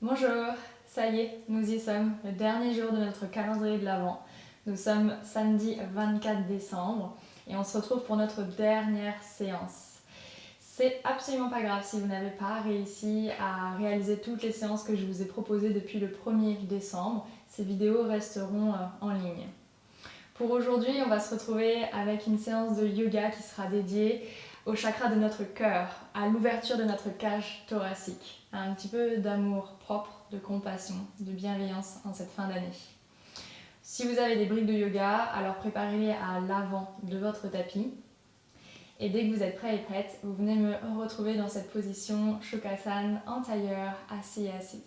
Bonjour, ça y est, nous y sommes, le dernier jour de notre calendrier de l'Avent. Nous sommes samedi 24 décembre et on se retrouve pour notre dernière séance. C'est absolument pas grave si vous n'avez pas réussi à réaliser toutes les séances que je vous ai proposées depuis le 1er décembre. Ces vidéos resteront en ligne. Pour aujourd'hui, on va se retrouver avec une séance de yoga qui sera dédiée au chakra de notre cœur, à l'ouverture de notre cage thoracique, à un petit peu d'amour propre, de compassion, de bienveillance en cette fin d'année. Si vous avez des briques de yoga, alors préparez-les à l'avant de votre tapis. Et dès que vous êtes prêt et prête, vous venez me retrouver dans cette position Shukrasana en tailleur, assis et assise.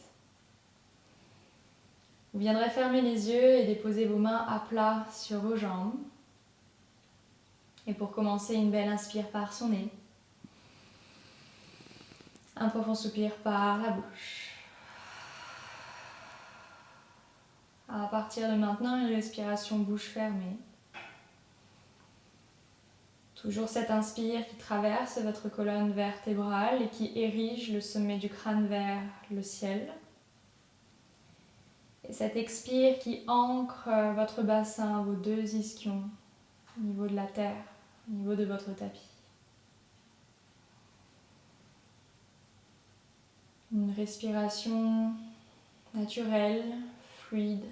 Vous viendrez fermer les yeux et déposer vos mains à plat sur vos jambes. Et pour commencer, une belle inspire par son nez. Un profond soupir par la bouche. À partir de maintenant, une respiration bouche fermée. Toujours cette inspire qui traverse votre colonne vertébrale et qui érige le sommet du crâne vers le ciel. Et cette expire qui ancre votre bassin, vos deux ischions, au niveau de la terre, au niveau de votre tapis. Une respiration naturelle, fluide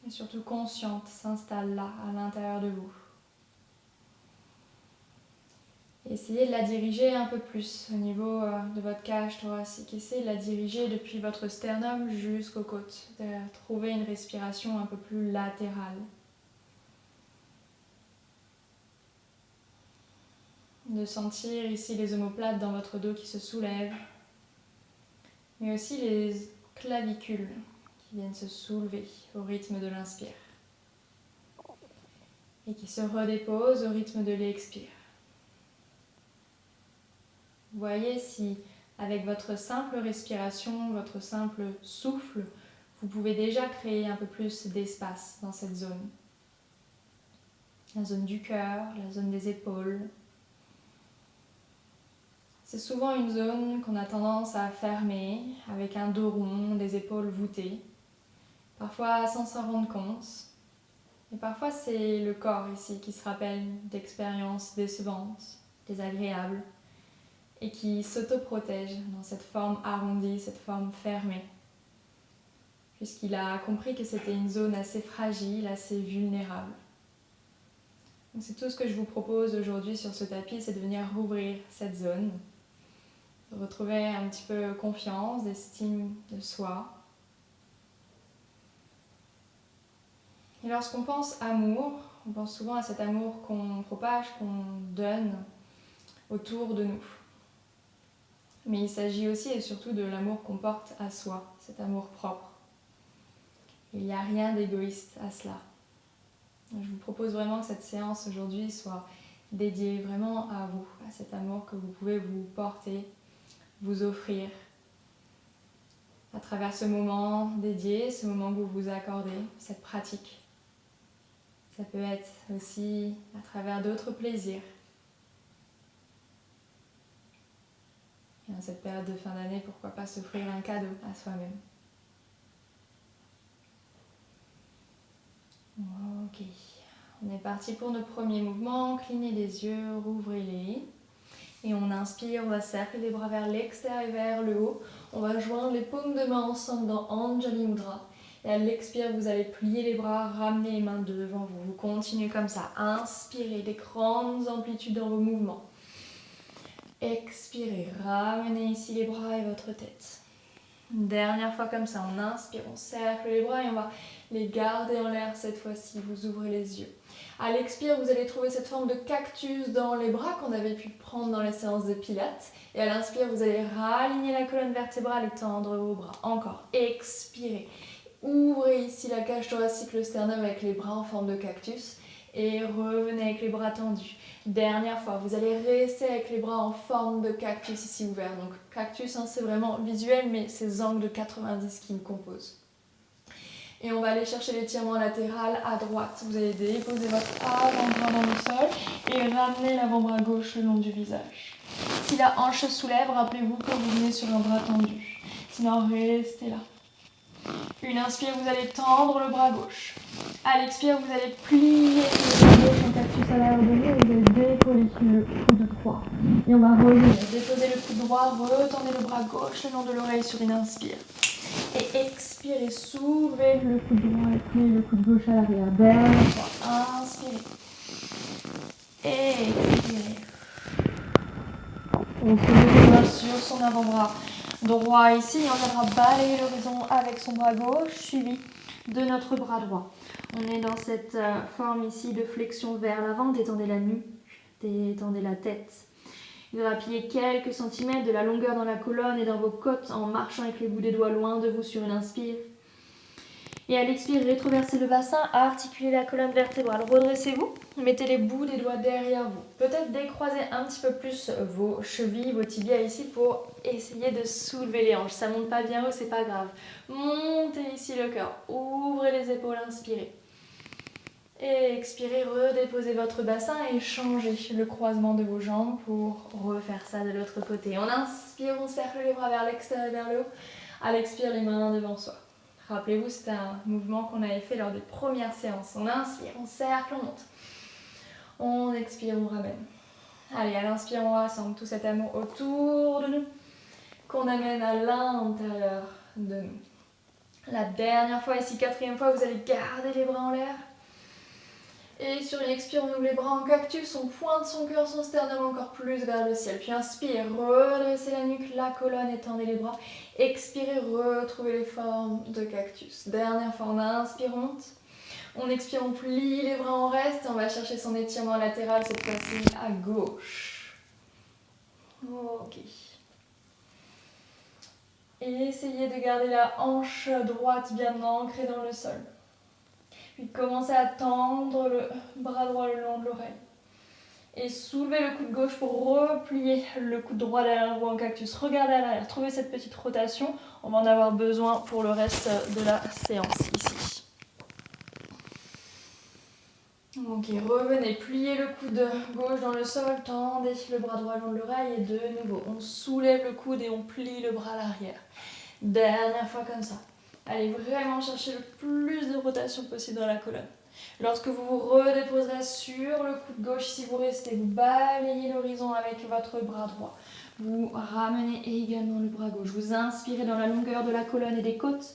et surtout consciente s'installe là, à l'intérieur de vous. Essayez de la diriger un peu plus au niveau de votre cage thoracique. Essayez de la diriger depuis votre sternum jusqu'aux côtes. De trouver une respiration un peu plus latérale. De sentir ici les omoplates dans votre dos qui se soulèvent. Mais aussi les clavicules qui viennent se soulever au rythme de l'inspire. Et qui se redéposent au rythme de l'expire. Voyez si, avec votre simple respiration, votre simple souffle, vous pouvez déjà créer un peu plus d'espace dans cette zone. La zone du cœur, la zone des épaules. C'est souvent une zone qu'on a tendance à fermer avec un dos rond, des épaules voûtées. Parfois sans s'en rendre compte. Et parfois c'est le corps ici qui se rappelle d'expériences décevantes, désagréables. Et qui s'autoprotège dans cette forme arrondie, cette forme fermée. Puisqu'il a compris que c'était une zone assez fragile, assez vulnérable. Donc c'est tout ce que je vous propose aujourd'hui sur ce tapis, c'est de venir rouvrir cette zone, de retrouver un petit peu confiance, d'estime de soi. Et lorsqu'on pense amour, on pense souvent à cet amour qu'on propage, qu'on donne autour de nous. Mais il s'agit aussi et surtout de l'amour qu'on porte à soi, cet amour propre. Il n'y a rien d'égoïste à cela. Je vous propose vraiment que cette séance aujourd'hui soit dédiée vraiment à vous, à cet amour que vous pouvez vous porter, vous offrir à travers ce moment dédié, ce moment que vous vous accordez, cette pratique. Ça peut être aussi à travers d'autres plaisirs. Et en cette période de fin d'année, pourquoi pas s'offrir un cadeau à soi-même. Ok, on est parti pour nos premiers mouvements. Clignez les yeux, rouvrez-les. Et on inspire, on va cercler les bras vers l'extérieur et vers le haut. On va joindre les paumes de main ensemble dans Anjali Mudra. Et à l'expire, vous allez plier les bras, ramener les mains devant vous. Vous continuez comme ça. Inspirez, des grandes amplitudes dans vos mouvements. Expirez, ramenez ici les bras et votre tête. Une dernière fois comme ça, on inspire, on cercle les bras et on va les garder en l'air cette fois-ci. Vous ouvrez les yeux. À l'expire, vous allez trouver cette forme de cactus dans les bras qu'on avait pu prendre dans les séances de pilates. Et à l'inspire, vous allez raligner la colonne vertébrale et tendre vos bras. Encore, expirez. Ouvrez ici la cage thoracique, le sternum avec les bras en forme de cactus. Et revenez avec les bras tendus. Dernière fois, vous allez rester avec les bras en forme de cactus ici ouverts. Donc cactus, c'est vraiment visuel, mais c'est ces angles de 90 qui me composent. Et on va aller chercher l'étirement latéral à droite. Vous allez déposer votre avant-bras dans le sol et ramener l'avant-bras gauche le long du visage. Si la hanche se soulève, rappelez-vous que vous venez sur un bras tendu. Sinon, restez là. Une inspire, vous allez tendre le bras gauche. À l'expire, vous allez plier le bras gauche en cactus à l'arrière de vous et vous allez décoller le coude droit. Et on va revenir. Déposez le coude droit, retendez le bras gauche le long de l'oreille sur une inspire. Et expirez, soulevez le coude droit et pliez le coude gauche à l'arrière. Dernière fois. Inspirez. Expirez. On se met les mains sur son avant-bras droit ici. Et on viendra balayer l'horizon avec son bras gauche, suivi de notre bras droit. On est dans cette forme ici de flexion vers l'avant. Détendez la nuque, détendez la tête. Il faudra plier quelques centimètres de la longueur dans la colonne et dans vos côtes en marchant avec les bouts des doigts loin de vous sur une inspire. Et à l'expire, rétroversez le bassin, articulez la colonne vertébrale. Redressez-vous, mettez les bouts des doigts derrière vous. Peut-être décroisez un petit peu plus vos chevilles, vos tibias ici pour essayer de soulever les hanches. Ça ne monte pas bien haut, c'est pas grave. Montez ici le cœur, ouvrez les épaules, inspirez. Et expirez, redéposez votre bassin et changez le croisement de vos jambes pour refaire ça de l'autre côté. On inspire, on cercle les bras vers l'extérieur et vers le haut. À l'expire, les mains devant soi. Rappelez-vous, c'était un mouvement qu'on avait fait lors des premières séances. On inspire, on cercle, on monte. On expire, on ramène. Allez, à l'inspire, on rassemble tout cet amour autour de nous qu'on amène à l'intérieur de nous. La dernière fois, ici, quatrième fois, vous allez garder les bras en l'air. Et sur une expire, on ouvre les bras en cactus, on pointe son cœur, son sternum encore plus vers le ciel. Puis inspire, redressez la nuque, la colonne, étendez les bras. Expirez, retrouvez les formes de cactus. Dernière fois, on inspire, on monte. On expire, on plie les bras, on reste. On va chercher son étirement latéral, cette fois-ci à gauche. Ok. Et essayez de garder la hanche droite bien ancrée dans le sol. Puis commencez à tendre le bras droit le long de l'oreille. Et soulevez le coude gauche pour replier le coude droit derrière vous en cactus. Regardez à l'arrière, trouvez cette petite rotation. On va en avoir besoin pour le reste de la séance ici. Ok, revenez, pliez le coude gauche dans le sol, tendez le bras droit le long de l'oreille et de nouveau, on soulève le coude et on plie le bras à l'arrière. Dernière fois comme ça. Allez vraiment chercher le plus de rotation possible dans la colonne. Lorsque vous vous redéposerez sur le coude gauche, si vous restez, vous balayez l'horizon avec votre bras droit. Vous ramenez également le bras gauche. Vous inspirez dans la longueur de la colonne et des côtes.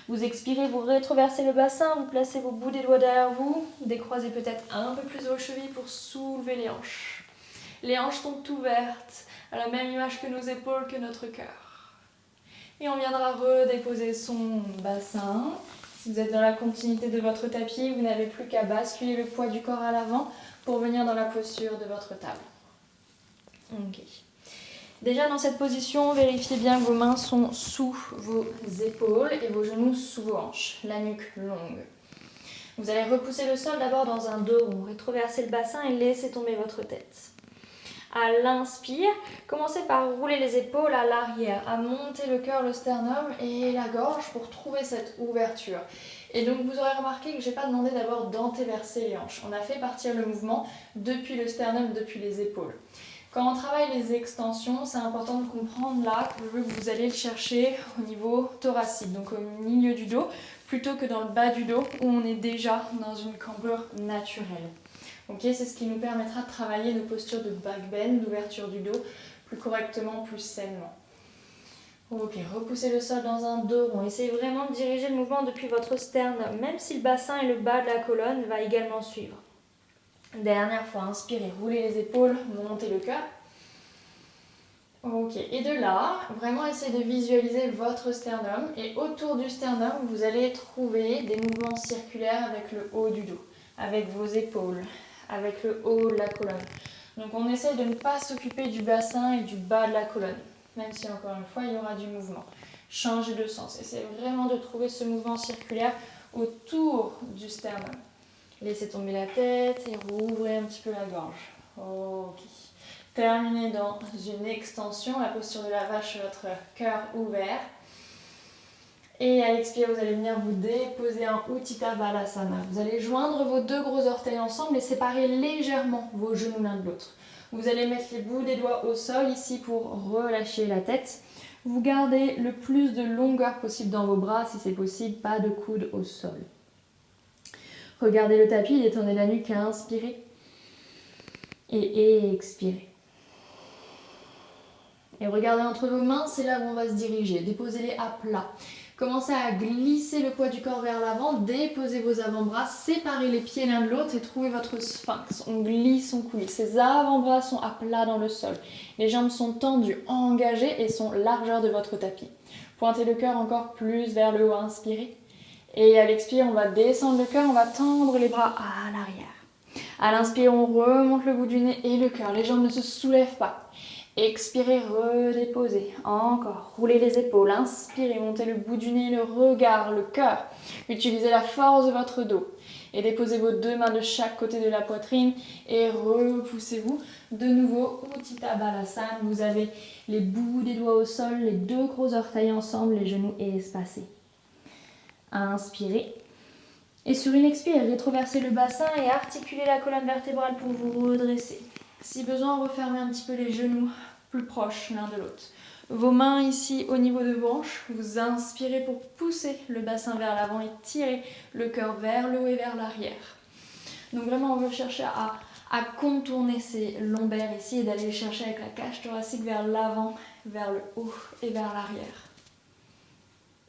Vous expirez, vous rétroversez le bassin, vous placez vos bouts des doigts derrière vous. Décroisez peut-être un peu plus vos chevilles pour soulever les hanches. Les hanches sont ouvertes, à la même image que nos épaules, que notre cœur. Et on viendra redéposer son bassin. Si vous êtes dans la continuité de votre tapis, vous n'avez plus qu'à basculer le poids du corps à l'avant pour venir dans la posture de votre table. Ok. Déjà dans cette position, vérifiez bien que vos mains sont sous vos épaules et vos genoux sous vos hanches, la nuque longue. Vous allez repousser le sol d'abord dans un dos rond, rétroverser le bassin et laisser tomber votre tête. À l'inspire, commencez par rouler les épaules à l'arrière, à monter le cœur, le sternum et la gorge pour trouver cette ouverture. Et donc vous aurez remarqué que je n'ai pas demandé d'abord d'antéverser les hanches. On a fait partir le mouvement depuis le sternum, depuis les épaules. Quand on travaille les extensions, c'est important de comprendre là que vous allez le chercher au niveau thoracique, donc au milieu du dos, plutôt que dans le bas du dos où on est déjà dans une cambrure naturelle. Okay, c'est ce qui nous permettra de travailler nos postures de back bend, d'ouverture du dos, plus correctement, plus sainement. Ok, repoussez le sol dans un dos rond. Essayez vraiment de diriger le mouvement depuis votre sternum, même si le bassin et le bas de la colonne va également suivre. Dernière fois, inspirez, roulez les épaules, montez le cœur. Ok, et de là, vraiment essayez de visualiser votre sternum. Et autour du sternum, vous allez trouver des mouvements circulaires avec le haut du dos, avec vos épaules, avec le haut de la colonne. Donc on essaye de ne pas s'occuper du bassin et du bas de la colonne, même si encore une fois il y aura du mouvement. Changez de sens, essayez vraiment de trouver ce mouvement circulaire autour du sternum. Laissez tomber la tête et rouvrez un petit peu la gorge. Ok. Terminez dans une extension, la posture de la vache, votre cœur ouvert. Et à l'expire, vous allez venir vous déposer en Utthita Balasana. Vous allez joindre vos deux gros orteils ensemble et séparer légèrement vos genoux l'un de l'autre. Vous allez mettre les bouts des doigts au sol ici pour relâcher la tête. Vous gardez le plus de longueur possible dans vos bras, si c'est possible, pas de coude au sol. Regardez le tapis, détendez la nuque, inspirez et expirez. Et regardez entre vos mains, c'est là où on va se diriger. Déposez-les à plat. Commencez à glisser le poids du corps vers l'avant, déposez vos avant-bras, séparez les pieds l'un de l'autre et trouvez votre sphinx. On glisse, on coulisse. Ces avant-bras sont à plat dans le sol. Les jambes sont tendues, engagées et sont largeur de votre tapis. Pointez le cœur encore plus vers le haut, inspirez. Et à l'expire, on va descendre le cœur, on va tendre les bras à l'arrière. À l'inspire, on remonte le bout du nez et le cœur. Les jambes ne se soulèvent pas. Expirez, redéposez. Encore, roulez les épaules. Inspirez, montez le bout du nez, le regard, le cœur. Utilisez la force de votre dos. Et déposez vos deux mains de chaque côté de la poitrine et repoussez-vous. De nouveau, Utthita Balasana. Vous avez les bouts des doigts au sol, les deux gros orteils ensemble, les genoux espacés. Inspirez. Et sur une expire, rétroversez le bassin et articulez la colonne vertébrale pour vous redresser. Si besoin, refermez un petit peu les genoux plus proches l'un de l'autre. Vos mains ici au niveau de vos hanches. Vous inspirez pour pousser le bassin vers l'avant et tirer le cœur vers le haut et vers l'arrière. Donc vraiment, on veut chercher à contourner ces lombaires ici et d'aller les chercher avec la cage thoracique vers l'avant, vers le haut et vers l'arrière.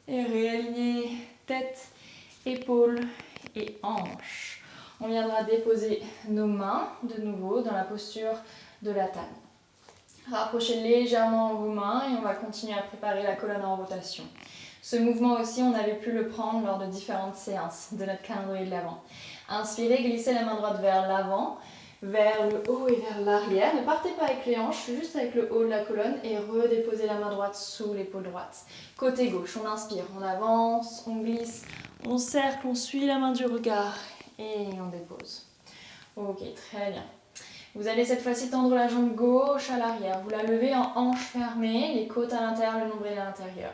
Et réaligner tête, épaules et hanches. On viendra déposer nos mains de nouveau dans la posture de la table. Rapprochez légèrement vos mains et on va continuer à préparer la colonne en rotation. Ce mouvement aussi, on avait pu le prendre lors de différentes séances de notre calendrier de l'avant. Inspirez, glissez la main droite vers l'avant, vers le haut et vers l'arrière. Ne partez pas avec les hanches, juste avec le haut de la colonne et redéposez la main droite sous l'épaule droite. Côté gauche, on inspire, on avance, on glisse, on cercle, on suit la main du regard et on dépose. Ok, très bien. Vous allez cette fois-ci tendre la jambe gauche à l'arrière. Vous la levez en hanche fermée, les côtes à l'intérieur, le nombril à l'intérieur.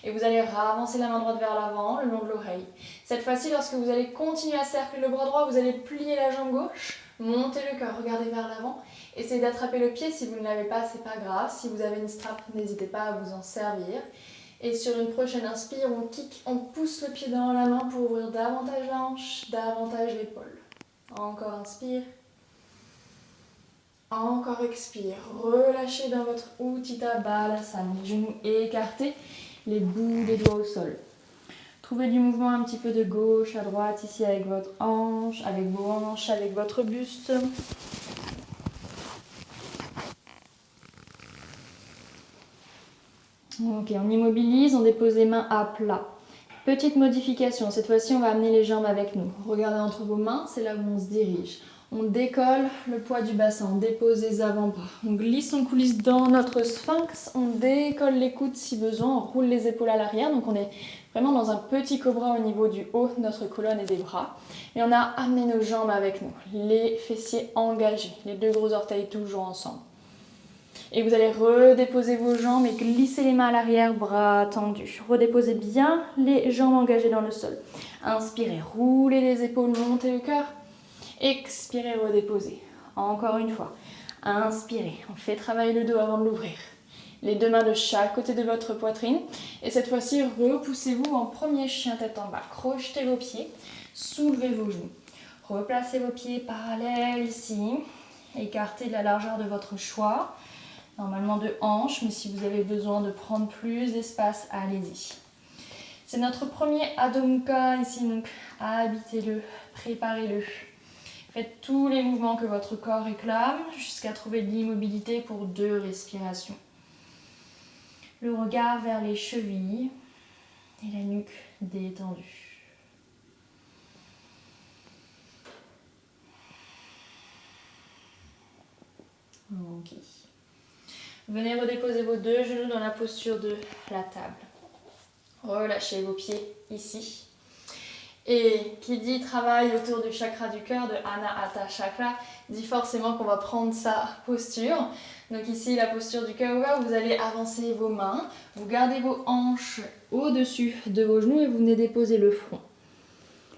Et vous allez ravancer la main droite vers l'avant, le long de l'oreille. Cette fois-ci, lorsque vous allez continuer à cercler le bras droit, vous allez plier la jambe gauche, monter le cœur, regardez vers l'avant. Essayez d'attraper le pied. Si vous ne l'avez pas, c'est pas grave. Si vous avez une strap, n'hésitez pas à vous en servir. Et sur une prochaine inspire, on kick, on pousse le pied dans la main pour ouvrir davantage la hanche, davantage l'épaule. Encore inspire. Encore expire. Relâchez dans votre Utthita Balasana. Les genoux écartés, les bouts des doigts au sol. Trouvez du mouvement un petit peu de gauche à droite ici avec votre hanche, avec vos hanches, avec votre buste. Ok, on immobilise, on dépose les mains à plat. Petite modification, cette fois-ci on va amener les jambes avec nous. Regardez entre vos mains, c'est là où on se dirige. On décolle le poids du bassin, on dépose les avant-bras. On glisse, on coulisse dans notre sphinx, on décolle les coudes si besoin, on roule les épaules à l'arrière. Donc on est vraiment dans un petit cobra au niveau du haut de notre colonne et des bras. Et on a amené nos jambes avec nous, les fessiers engagés, les deux gros orteils toujours ensemble. Et vous allez redéposer vos jambes et glisser les mains à l'arrière, bras tendus. Redéposez bien les jambes engagées dans le sol. Inspirez, roulez les épaules, montez le cœur. Expirez, redéposez. Encore une fois. Inspirez, on fait travailler le dos avant de l'ouvrir. Les deux mains de chaque côté de votre poitrine. Et cette fois-ci, repoussez-vous en premier chien tête en bas. Crochetez vos pieds, soulevez vos genoux. Replacez vos pieds parallèles ici. Écartez de la largeur de votre choix. Normalement de hanche, mais si vous avez besoin de prendre plus d'espace, allez-y. C'est notre premier Adho Mukha ici, donc habitez-le, préparez-le. Faites tous les mouvements que votre corps réclame jusqu'à trouver de l'immobilité pour 2 respirations. Le regard vers les chevilles et la nuque détendue. Ok. Venez redéposer vos 2 genoux dans la posture de la table. Relâchez vos pieds ici. Et qui dit travail autour du chakra du cœur, de Anahata Chakra, dit forcément qu'on va prendre sa posture. Donc ici, la posture du cœur ouvert, vous allez avancer vos mains, vous gardez vos hanches au-dessus de vos genoux et vous venez déposer le front.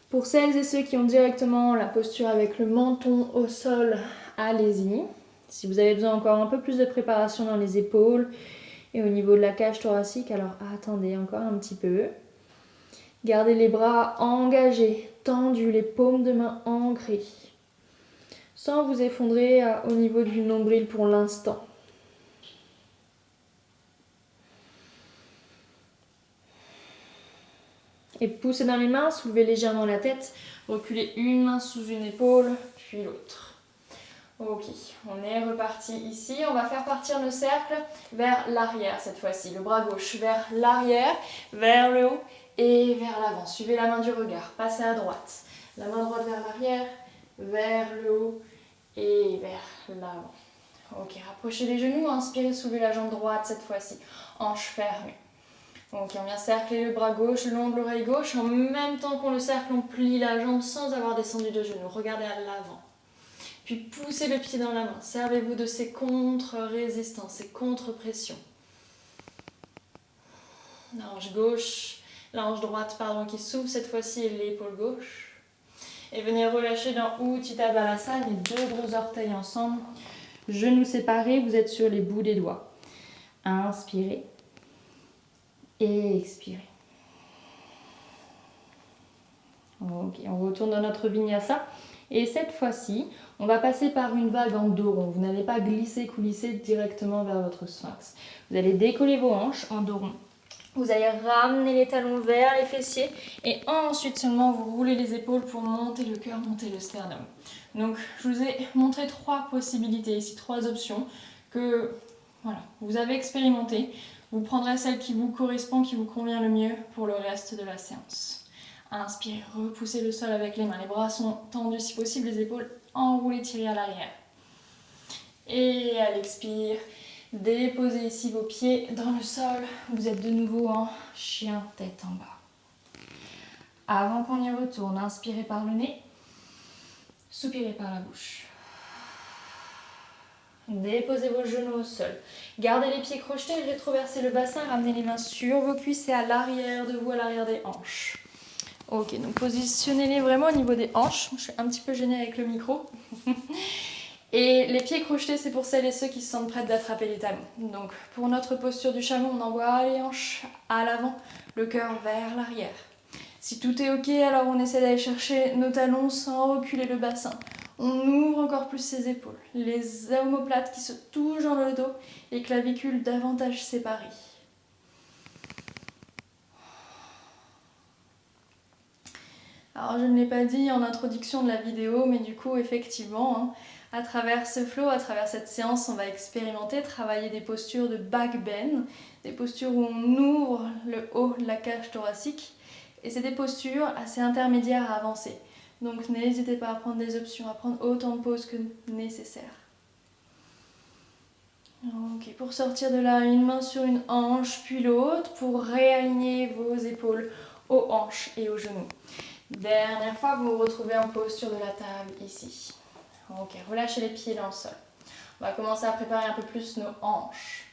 Pour celles et ceux qui ont directement la posture avec le menton au sol, allez-y. Si vous avez besoin encore un peu plus de préparation dans les épaules, Et au niveau de la cage thoracique, alors attendez encore un petit peu. Gardez les bras engagés, tendus, les paumes de main ancrées. Sans vous effondrer au niveau du nombril pour l'instant. Et poussez dans les mains, soulevez légèrement la tête, reculez une main sous une épaule, puis l'autre. Ok, on est reparti ici. On va faire partir le cercle vers l'arrière cette fois-ci. Le bras gauche vers l'arrière, vers le haut et vers l'avant. Suivez la main du regard, passez à droite. La main droite vers l'arrière, vers le haut et vers l'avant. Ok, rapprochez les genoux, inspirez, soulevez la jambe droite cette fois-ci. Hanche fermée. Ok, on vient cercler le bras gauche le long de l'oreille gauche. En même temps qu'on le cercle, on plie la jambe sans avoir descendu de genoux. Regardez à l'avant. Puis poussez le pied dans la main. Servez-vous de ces contre-résistances, ces contre-pressions. La hanche gauche, la hanche droite pardon, qui s'ouvre cette fois-ci et l'épaule gauche. Et venez relâcher dans Utthita Balasana, les deux gros orteils ensemble. Genoux séparés, vous êtes sur les bouts des doigts. Inspirez. Et expirez. Ok, on retourne dans notre vinyasa. Et cette fois-ci, on va passer par une vague en dos rond. Vous n'allez pas glisser, coulisser directement vers votre sphinx. Vous allez décoller vos hanches en dos rond. Vous allez ramener les talons vers les fessiers et ensuite seulement vous roulez les épaules pour monter le cœur, monter le sternum. Donc je vous ai montré trois possibilités ici, trois options que voilà, vous avez expérimentées. Vous prendrez celle qui vous correspond, qui vous convient le mieux pour le reste de la séance. Inspirez, repoussez le sol avec les mains. Les bras sont tendus si possible, les épaules enroulées, tirées à l'arrière. Et à l'expire, déposez ici vos pieds dans le sol. Vous êtes de nouveau en chien tête en bas. Avant qu'on y retourne, inspirez par le nez, soupirez par la bouche. Déposez vos genoux au sol. Gardez les pieds crochetés, rétroversez le bassin, ramenez les mains sur vos cuisses et à l'arrière de vous, à l'arrière des hanches. Ok, donc positionnez-les vraiment au niveau des hanches. Je suis un petit peu gênée avec le micro. Et les pieds crochetés, c'est pour celles et ceux qui se sentent prêtes d'attraper les talons. Donc pour notre posture du chameau, on envoie les hanches à l'avant, le cœur vers l'arrière. Si tout est ok, alors on essaie d'aller chercher nos talons sans reculer le bassin. On ouvre encore plus ses épaules, les omoplates qui se touchent dans le dos, les clavicules davantage séparées. Alors je ne l'ai pas dit en introduction de la vidéo, mais du coup effectivement, à travers ce flow, à travers cette séance, on va expérimenter, travailler des postures de back bend, des postures où on ouvre le haut de la cage thoracique. Et c'est des postures assez intermédiaires à avancer. Donc n'hésitez pas à prendre des options, à prendre autant de pauses que nécessaire. Ok, pour sortir de là, une main sur une hanche, puis l'autre, pour réaligner vos épaules aux hanches et aux genoux. Dernière fois, vous vous retrouvez en posture de la table ici. Ok, relâchez les pieds dans le sol. On va commencer à préparer un peu plus nos hanches.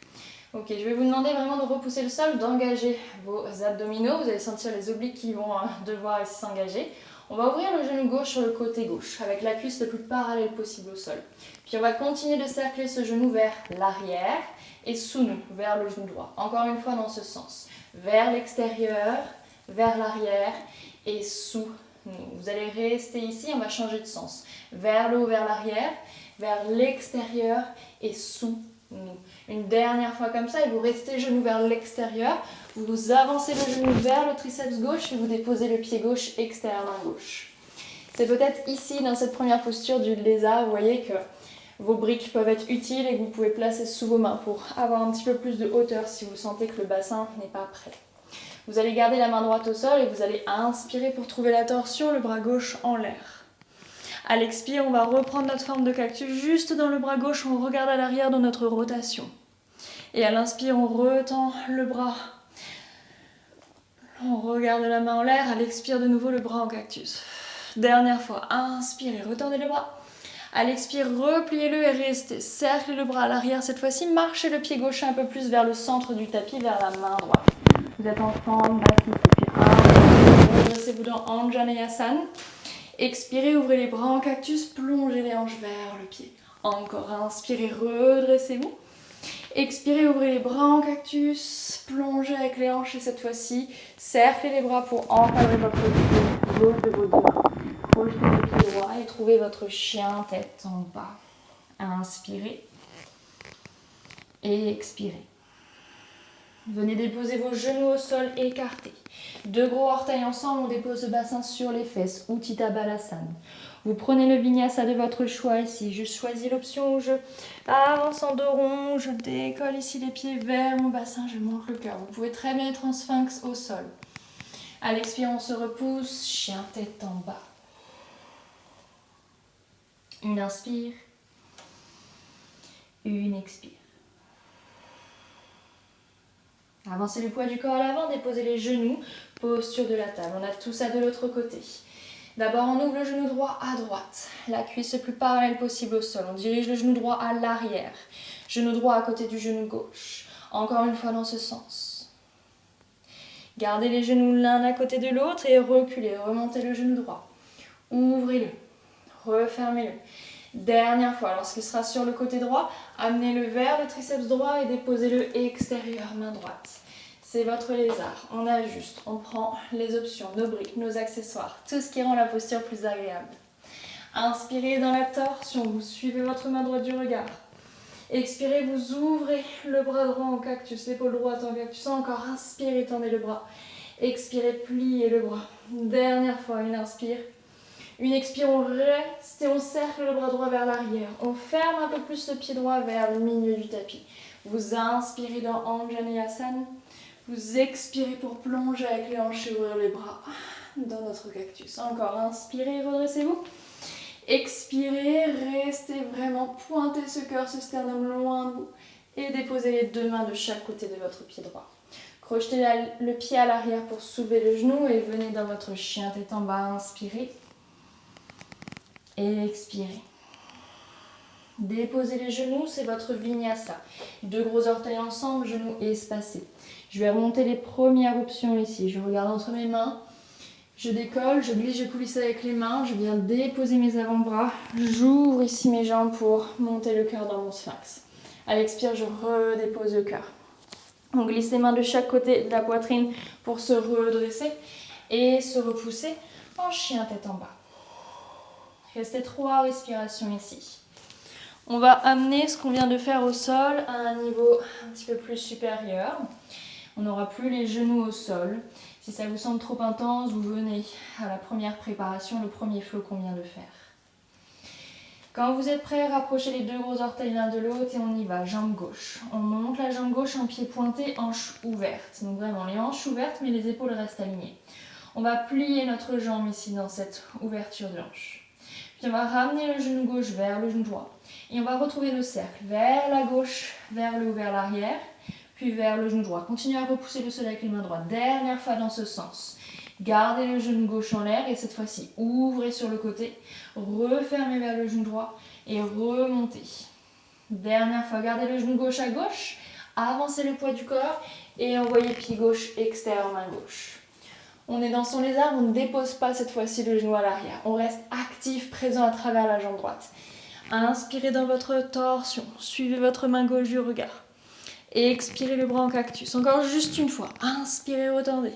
Ok, je vais vous demander vraiment de repousser le sol, d'engager vos abdominaux. Vous allez sentir les obliques qui vont devoir ici s'engager. On va ouvrir le genou gauche sur le côté gauche, avec la cuisse le plus parallèle possible au sol. Puis on va continuer de cercler ce genou vers l'arrière et sous nous, vers le genou droit. Encore une fois dans ce sens. Vers l'extérieur, vers l'arrière et sous nous. Vous allez rester ici, on va changer de sens. Vers le haut, vers l'arrière, vers l'extérieur et sous nous. Une dernière fois comme ça et vous restez genou vers l'extérieur. Vous avancez le genou vers le triceps gauche et vous déposez le pied gauche externe à gauche. C'est peut-être ici, dans cette première posture du lézard, vous voyez que vos briques peuvent être utiles et que vous pouvez placer sous vos mains pour avoir un petit peu plus de hauteur si vous sentez que le bassin n'est pas prêt. Vous allez garder la main droite au sol et vous allez inspirer pour trouver la torsion, le bras gauche en l'air. À l'expire, on va reprendre notre forme de cactus juste dans le bras gauche, on regarde à l'arrière dans notre rotation. Et à l'inspire, on retend le bras. On regarde la main en l'air, à l'expire de nouveau le bras en cactus. Dernière fois, inspirez, retendez les bras. À l'expire, repliez-le et restez. Cerclez le bras à l'arrière cette fois-ci, marchez le pied gauche un peu plus vers le centre du tapis, vers la main droite. Vous êtes en forme basse ici. Puis inspirez, redressez-vous dans Anjaneyasana. Expirez, ouvrez les bras en cactus, plongez les hanches vers le pied. Encore inspirez, redressez-vous. Expirez, ouvrez les bras en cactus, plongez avec les hanches et cette fois-ci, cerclez les bras pour encadrer votre pied gauche de vos deux mains. Projetez le pied droit et trouvez votre chien tête en bas. Inspirez et expirez. Venez déposer vos genoux au sol écartés. Deux gros orteils ensemble, on dépose le bassin sur les fesses, Utthita Balasana. Vous prenez le vinyasa de votre choix ici. Je choisis l'option où je avance en dos rond, je décolle ici les pieds vers mon bassin, je monte le cœur. Vous pouvez très bien être en sphinx au sol. À l'expire, on se repousse, chien tête en bas. Une inspire, une expire. Avancez le poids du corps à l'avant, déposez les genoux, posture de la table. On a tout ça de l'autre côté. D'abord, on ouvre le genou droit à droite, la cuisse le plus parallèle possible au sol. On dirige le genou droit à l'arrière, genou droit à côté du genou gauche. Encore une fois dans ce sens. Gardez les genoux l'un à côté de l'autre et reculez, remontez le genou droit. Ouvrez-le, refermez-le. Dernière fois, lorsqu'il sera sur le côté droit, amenez-le vers le triceps droit et déposez-le extérieur, main droite. C'est votre lézard, on ajuste, on prend les options, nos briques, nos accessoires, tout ce qui rend la posture plus agréable. Inspirez dans la torsion, vous suivez votre main droite du regard. Expirez, vous ouvrez le bras droit en cactus, l'épaule droite en cactus. Encore, inspirez, tendez le bras. Expirez, pliez le bras. Dernière fois, une inspire. Une expire, on reste et on cercle le bras droit vers l'arrière. On ferme un peu plus le pied droit vers le milieu du tapis. Vous inspirez dans Anjaneyasana. Vous expirez pour plonger avec les hanches et ouvrir les bras dans notre cactus. Encore, inspirez, redressez-vous. Expirez, restez vraiment, pointez ce cœur, ce sternum loin de vous. Et déposez les deux mains de chaque côté de votre pied droit. Crochetez le pied à l'arrière pour soulever le genou et venez dans votre chien tête en bas. Inspirez. Et expirez. Déposez les genoux, c'est votre vinyasa. Deux gros orteils ensemble, genoux espacés. Je vais remonter les premières options ici. Je regarde entre mes mains. Je décolle, je glisse, je coulisse avec les mains. Je viens déposer mes avant-bras. J'ouvre ici mes jambes pour monter le cœur dans mon sphinx. À l'expire, je redépose le cœur. On glisse les mains de chaque côté de la poitrine pour se redresser et se repousser en chien tête en bas. Restez 3 respirations ici. On va amener ce qu'on vient de faire au sol à un niveau un petit peu plus supérieur. On n'aura plus les genoux au sol. Si ça vous semble trop intense, vous venez à la première préparation, le premier flow qu'on vient de faire. Quand vous êtes prêts, rapprochez les deux gros orteils l'un de l'autre et on y va. Jambe gauche. On monte la jambe gauche en pied pointé, hanche ouverte. Donc vraiment les hanches ouvertes mais les épaules restent alignées. On va plier notre jambe ici dans cette ouverture de hanche. Puis on va ramener le genou gauche vers le genou droit. Et on va retrouver le cercle vers la gauche, vers le haut, vers l'arrière, puis vers le genou droit. Continuez à repousser le sol avec les mains droites. Dernière fois dans ce sens. Gardez le genou gauche en l'air et cette fois-ci, ouvrez sur le côté, refermez vers le genou droit et remontez. Dernière fois, gardez le genou gauche à gauche, avancez le poids du corps et envoyez pied gauche extérieur, main gauche. On est dans son lézard, on ne dépose pas cette fois-ci le genou à l'arrière. On reste actif, présent à travers la jambe droite. Inspirez dans votre torsion, suivez votre main gauche du regard. Et expirez le bras en cactus. Encore juste une fois. Inspirez, retendez.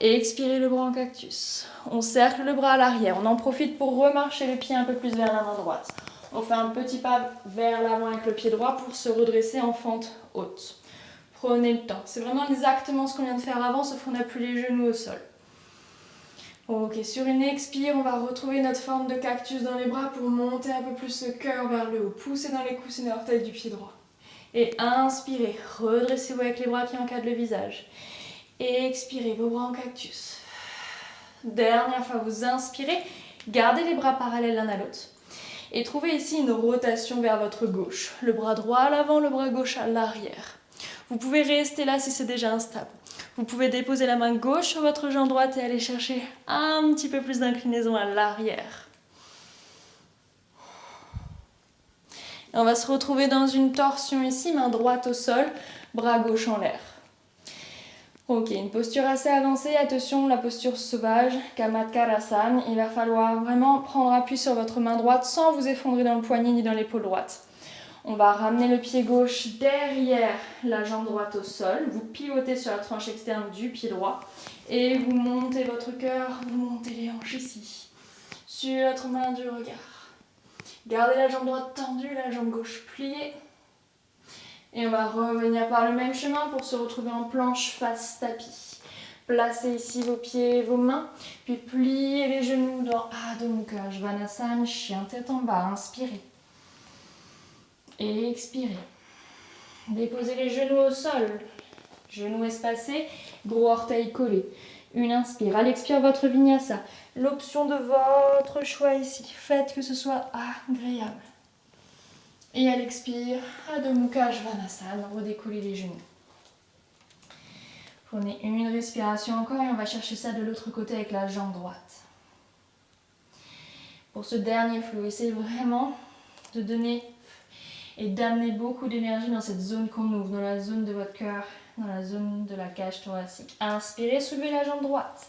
Et expirez le bras en cactus. On cercle le bras à l'arrière. On en profite pour remarcher le pied un peu plus vers la main droite. On fait un petit pas vers l'avant avec le pied droit pour se redresser en fente haute. Prenez le temps. C'est vraiment exactement ce qu'on vient de faire avant, sauf qu'on n'a plus les genoux au sol. Ok, sur une expire, on va retrouver notre forme de cactus dans les bras pour monter un peu plus le cœur vers le haut. Poussez dans les coussinets orteils du pied droit. Et inspirez, redressez-vous avec les bras qui encadrent le visage. Et expirez, vos bras en cactus. Dernière fois, vous inspirez, gardez les bras parallèles l'un à l'autre. Et trouvez ici une rotation vers votre gauche. Le bras droit à l'avant, le bras gauche à l'arrière. Vous pouvez rester là si c'est déjà instable. Vous pouvez déposer la main gauche sur votre jambe droite et aller chercher un petit peu plus d'inclinaison à l'arrière. Et on va se retrouver dans une torsion ici, main droite au sol, bras gauche en l'air. Ok, une posture assez avancée. Attention, la posture sauvage, Kamatkarasana. Il va falloir vraiment prendre appui sur votre main droite sans vous effondrer dans le poignet ni dans l'épaule droite. On va ramener le pied gauche derrière la jambe droite au sol. Vous pivotez sur la tranche externe du pied droit. Et vous montez votre cœur, vous montez les hanches ici. Sur votre main du regard. Gardez la jambe droite tendue, la jambe gauche pliée. Et on va revenir par le même chemin pour se retrouver en planche face tapis. Placez ici vos pieds et vos mains, puis pliez les genoux dans Adho Mukha Svanasana, chien tête en bas, inspirez. Et expirez. Déposez les genoux au sol, genoux espacés, gros orteils collés. Une inspire, à l'expire votre vinyasa. L'option de votre choix ici, faites que ce soit agréable. Et à l'expire, Adho Mukha Svanasana, redécollez les genoux. Prenez une respiration encore et on va chercher ça de l'autre côté avec la jambe droite. Pour ce dernier flow, essayez vraiment de donner et d'amener beaucoup d'énergie dans cette zone qu'on ouvre, dans la zone de votre cœur, dans la zone de la cage thoracique. Inspirez, soulevez la jambe droite.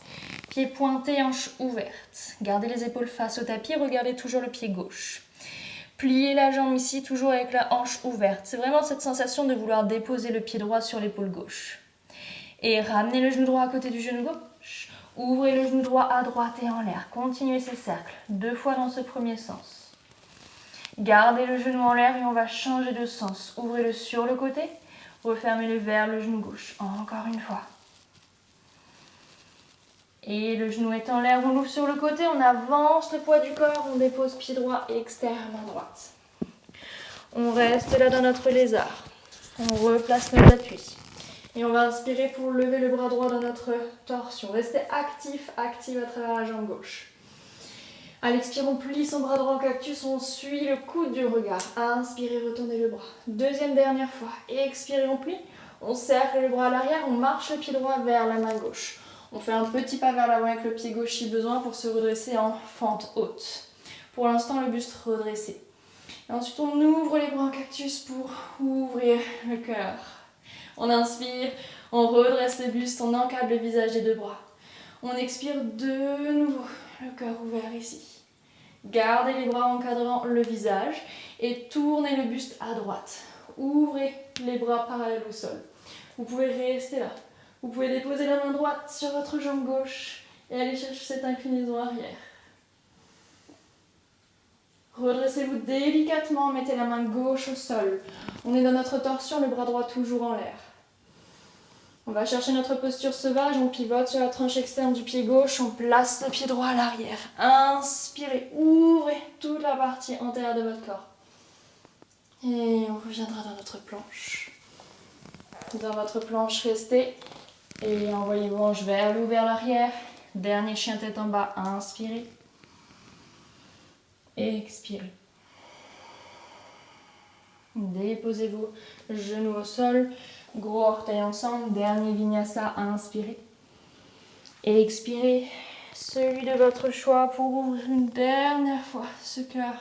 Pied pointé, hanche ouverte. Gardez les épaules face au tapis, regardez toujours le pied gauche. Pliez la jambe ici, toujours avec la hanche ouverte. C'est vraiment cette sensation de vouloir déposer le pied droit sur l'épaule gauche. Et ramenez le genou droit à côté du genou gauche. Ouvrez le genou droit à droite et en l'air. Continuez ces cercles, 2 fois dans ce premier sens. Gardez le genou en l'air et on va changer de sens. Ouvrez-le sur le côté, refermez-le vers le genou gauche. Encore une fois. Et le genou est en l'air, on l'ouvre sur le côté, on avance le poids du corps, on dépose pied droit et externe droite. On reste là dans notre lézard. On replace nos appuis. Et on va inspirer pour lever le bras droit dans notre torsion. Restez actif, active à travers la jambe gauche. À l'expire, on plie son bras droit en cactus, on suit le coude du regard. Inspirez, retournez le bras. Deuxième, dernière fois. Expirez, on plie. On cercle le bras à l'arrière, on marche le pied droit vers la main gauche. On fait un petit pas vers l'avant avec le pied gauche si besoin pour se redresser en fente haute. Pour l'instant, le buste redressé. Et ensuite, on ouvre les bras en cactus pour ouvrir le cœur. On inspire, on redresse le buste, on encadre le visage des 2 bras. On expire de nouveau, le cœur ouvert ici. Gardez les bras encadrant le visage et tournez le buste à droite. Ouvrez les bras parallèles au sol. Vous pouvez rester là. Vous pouvez déposer la main droite sur votre jambe gauche et aller chercher cette inclinaison arrière. Redressez-vous délicatement, mettez la main gauche au sol. On est dans notre torsion, le bras droit toujours en l'air. On va chercher notre posture sauvage, on pivote sur la tranche externe du pied gauche, on place le pied droit à l'arrière. Inspirez, ouvrez toute la partie antérieure de votre corps. Et on reviendra dans notre planche. Dans votre planche, restez et envoyez vos hanches vers le haut, vers l'arrière. Dernier chien tête en bas, inspirez. Et expirez. Déposez vos genoux au sol, gros orteils ensemble, dernier vinyasa, inspirez. Et expirez, celui de votre choix pour ouvrir une dernière fois ce cœur.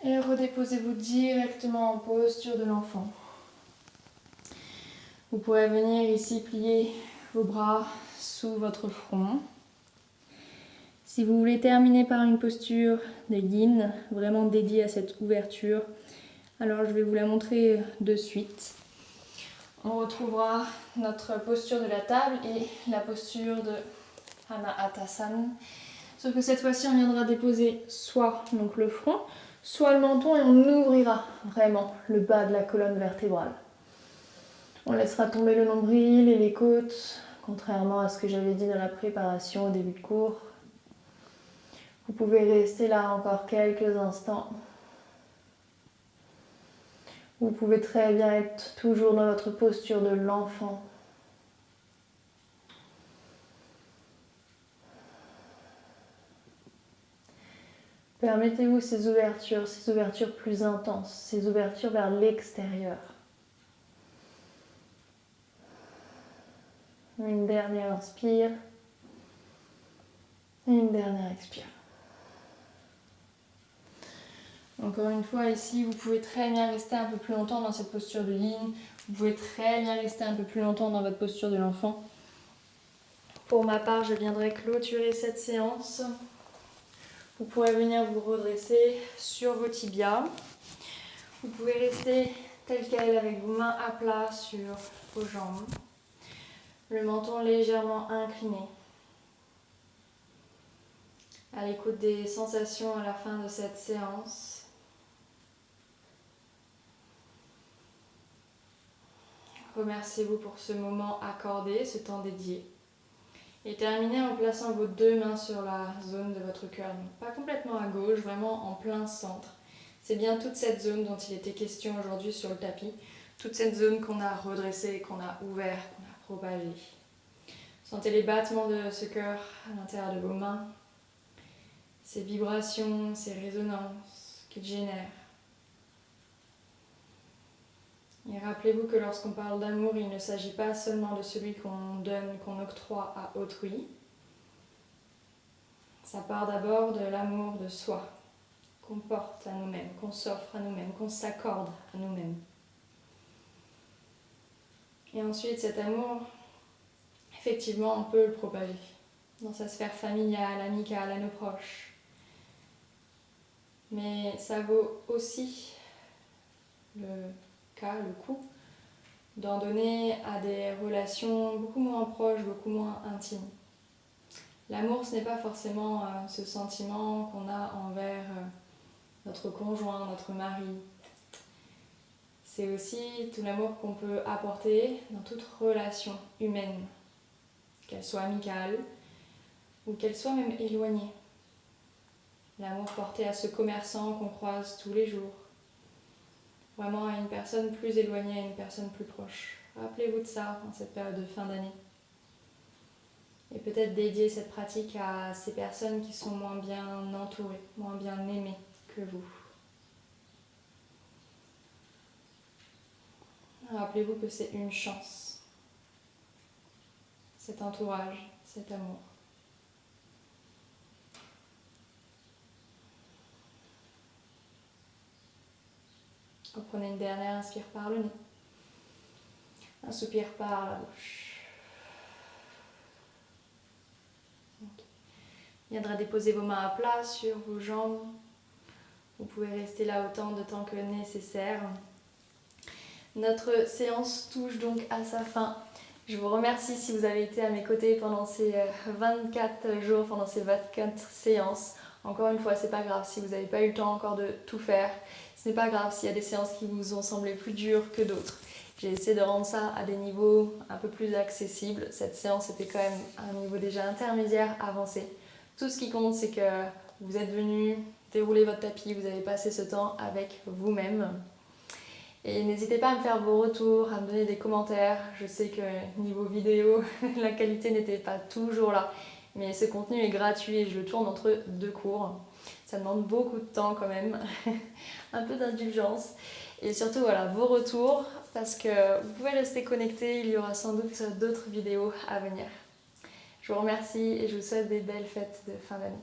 Et redéposez-vous directement en posture de l'enfant. Vous pourrez venir ici plier vos bras sous votre front. Si vous voulez terminer par une posture de yin, vraiment dédiée à cette ouverture, alors je vais vous la montrer de suite. On retrouvera notre posture de la table et la posture de Anahatasana. Sauf que cette fois-ci, on viendra déposer soit donc le front, soit le menton et on ouvrira vraiment le bas de la colonne vertébrale. On laissera tomber le nombril et les côtes, contrairement à ce que j'avais dit dans la préparation au début de cours. Vous pouvez rester là encore quelques instants. Vous pouvez très bien être toujours dans votre posture de l'enfant. Permettez-vous ces ouvertures plus intenses, ces ouvertures vers l'extérieur. Une dernière inspire et une dernière expire. Encore une fois, ici, vous pouvez très bien rester un peu plus longtemps dans cette posture de yin. Vous pouvez très bien rester un peu plus longtemps dans votre posture de l'enfant. Pour ma part, je viendrai clôturer cette séance. Vous pourrez venir vous redresser sur vos tibias. Vous pouvez rester tel quel avec vos mains à plat sur vos jambes. Le menton légèrement incliné. À l'écoute des sensations à la fin de cette séance. Remerciez-vous pour ce moment accordé, ce temps dédié. Et terminez en plaçant vos deux mains sur la zone de votre cœur. Donc pas complètement à gauche, vraiment en plein centre. C'est bien toute cette zone dont il était question aujourd'hui sur le tapis. Toute cette zone qu'on a redressée, qu'on a ouvert, qu'on a propagée. Sentez les battements de ce cœur à l'intérieur de vos mains. Ces vibrations, ces résonances qu'il génère. Et rappelez-vous que lorsqu'on parle d'amour, il ne s'agit pas seulement de celui qu'on donne, qu'on octroie à autrui. Ça part d'abord de l'amour de soi, qu'on porte à nous-mêmes, qu'on s'offre à nous-mêmes, qu'on s'accorde à nous-mêmes. Et ensuite, cet amour, effectivement, on peut le propager dans sa sphère familiale, amicale, à nos proches. Mais ça vaut aussi le coup d'en donner à des relations beaucoup moins proches, beaucoup moins intimes. L'amour, ce n'est pas forcément ce sentiment qu'on a envers notre conjoint, notre mari. C'est aussi tout l'amour qu'on peut apporter dans toute relation humaine, qu'elle soit amicale ou qu'elle soit même éloignée. L'amour porté à ce commerçant qu'on croise tous les jours, vraiment à une personne plus éloignée, à une personne plus proche. Rappelez-vous de ça en cette période de fin d'année. Et peut-être dédier cette pratique à ces personnes qui sont moins bien entourées, moins bien aimées que vous. Rappelez-vous que c'est une chance, cet entourage, cet amour. Reprenez une dernière inspire par le nez. Un soupir par la bouche. Okay. Viendra déposer vos mains à plat sur vos jambes. Vous pouvez rester là autant de temps que nécessaire. Notre séance touche donc à sa fin. Je vous remercie si vous avez été à mes côtés pendant ces 24 jours, pendant ces 24 séances. Encore une fois, c'est pas grave si vous n'avez pas eu le temps encore de tout faire. Ce n'est pas grave s'il y a des séances qui vous ont semblé plus dures que d'autres. J'ai essayé de rendre ça à des niveaux un peu plus accessibles. Cette séance était quand même à un niveau déjà intermédiaire avancé. Tout ce qui compte, c'est que vous êtes venu dérouler votre tapis, vous avez passé ce temps avec vous-même. Et n'hésitez pas à me faire vos retours, à me donner des commentaires. Je sais que niveau vidéo, la qualité n'était pas toujours là. Mais ce contenu est gratuit et je le tourne entre deux cours. Ça demande beaucoup de temps quand même, un peu d'indulgence. Et surtout, voilà, vos retours, parce que vous pouvez rester connectés, il y aura sans doute d'autres vidéos à venir. Je vous remercie et je vous souhaite des belles fêtes de fin d'année.